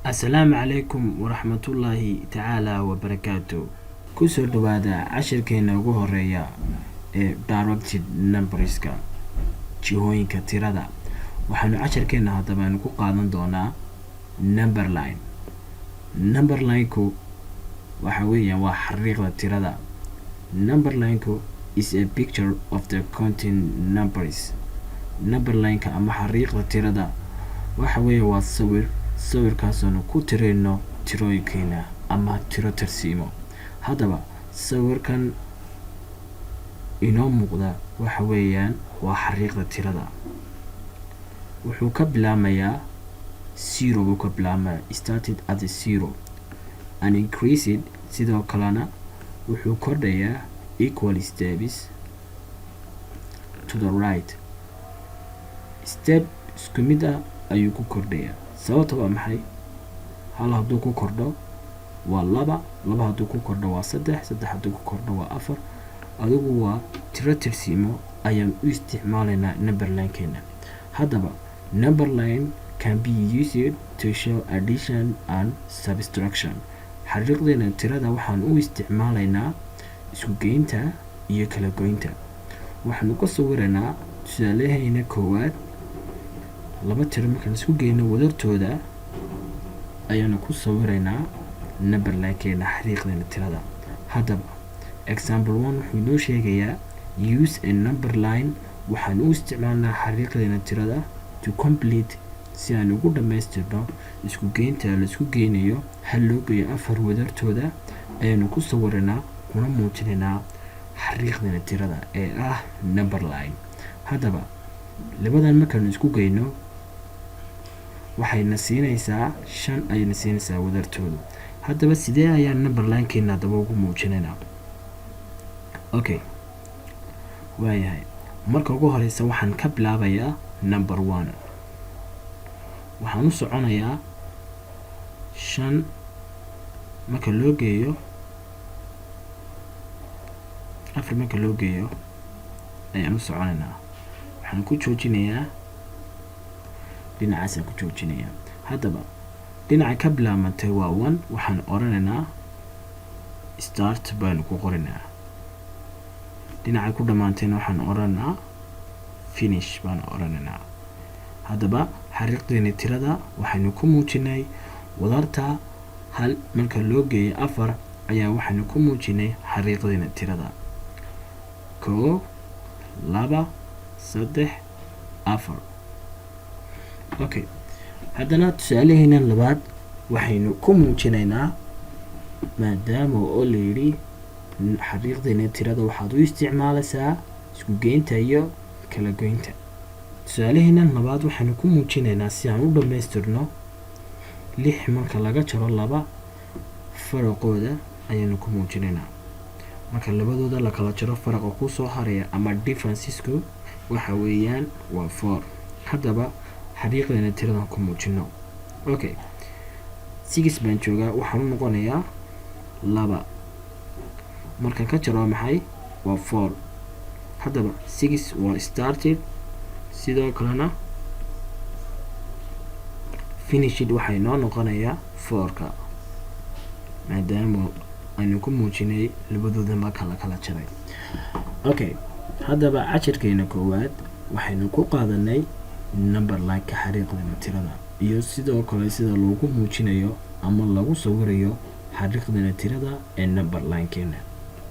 السلام عليكم ورحمة الله تعالى وبركاته. كسر دوادا عشر كينا وهرية directed numbers ka jihooyinka tirada. waxaanu casharkeena hadaba ku qaadan doonaa number line. number line ku waxa weeyaan waa xariiqda tirada. number line ku is a picture of the counting numbers. number line ka ama xariiqda tirada waxa weeye waa sawirkaasoo ku tireyno tirooyinkeena ama tiro tarsiimo. hadaba sawirkan inoo muuqda waxa weeyaan waa xariiqda tirada. wuxuu ka bilaamayaa zero buu ka bilaamayaa, started at the zero and increased. sidoo kalena wuxuu kordhayaa equal steps to the right. step isku mid ah ayuu ku kordhayaa. sababta waa maxay? hal hadduu ku kordho waa laba hadduu ku kordho waa saddex hadduu ku kordho waa afar. adigu waa tiro tirsiimo ayaan u isticmaalaynaa number line keena. hadaba number line can be used to show addition and subtraction. xariiqdeena tirada waxaan u isticmaalaynaa isku geynta iyo kala goynta. waxaanu ka sawiraynaa tusaalehayna koowaad laba tiro markaan isku geyno wadartooda ayaanu ku sawiraynaa number line keena xariiqdeena tirada. hadaba example 1 wuxuu noo sheegayaa use a number line. waxaan u isticmaalnaa xariiqdeena tirada to complete si aan ugu dhamaystirno isku geynta la isku geynayo hal loo geeyo afar wadartooda ayaanu ku sawiraynaa kuna muujinaynaa xariiqdeena tirada ee ah number line. hadaba labadan markaan isku geyno waxayna siinaysaa 5 ayayna siinaysaa wadartooda. hadaba sidee ayaan number line keena daba ugu muujinaynaa? okay waayahay, marka ugu horeysa waxaan ka bilaabayaa number 1. waxaan u soconayaa 5 marka loo geeyo afar marka loo geeyo ayaan u soconaynaa. waxaan ku joojinayaa dhinacaas ku joojinayaa. hadaba dhinaca ka bilaabantay waa 1 waxaan oranaynaa start baan ku qorinaa. dhinaca ku dhamaantayna waxaan oranaa finish baan oranaynaa. hadaba xariiqdeena tirada waxaynu ku muujinay wadarta hal marka loo geeyo afar ayaa waxaynu ku muujinay xariiqdeena tirada 1 2 3 4. okay haddana tusaalaheena labaad waxaynu ku muujinaynaa maadaama oo la yidhi xariiqdeena tirada waxaad u isticmaalaysaa isku geynta iyo kala goynta. tusaalaheena labaad waxaynu ku muujinaynaa si aan u dhamaystirno 6 marka laga jaro 2 faraqooda ayaanu ku muujinaynaa. marka labadooda la kala jaro faraqa ku soo haraya ama differencesku waxa weeyaan waa 4. hadaba xariiqdeena tirada ku muujino. okay 6 baan joogaa waxaan u noqonayaa 2 marka ka jaro maxay waa 4. hadaba 6 waa started sidoo kalena finished waxay noo noqonayaa 4ka maadaama aynu ku muujinay labadooda marka la kala jaray. okay hadaba casharkeena koowaad waxaynu ku qaadanay number line ka xariiqdeena tirada iyo sidoo kale sida loogu muujinayo ama lagu sawirayo xariiqdeena tirada ee number line keena.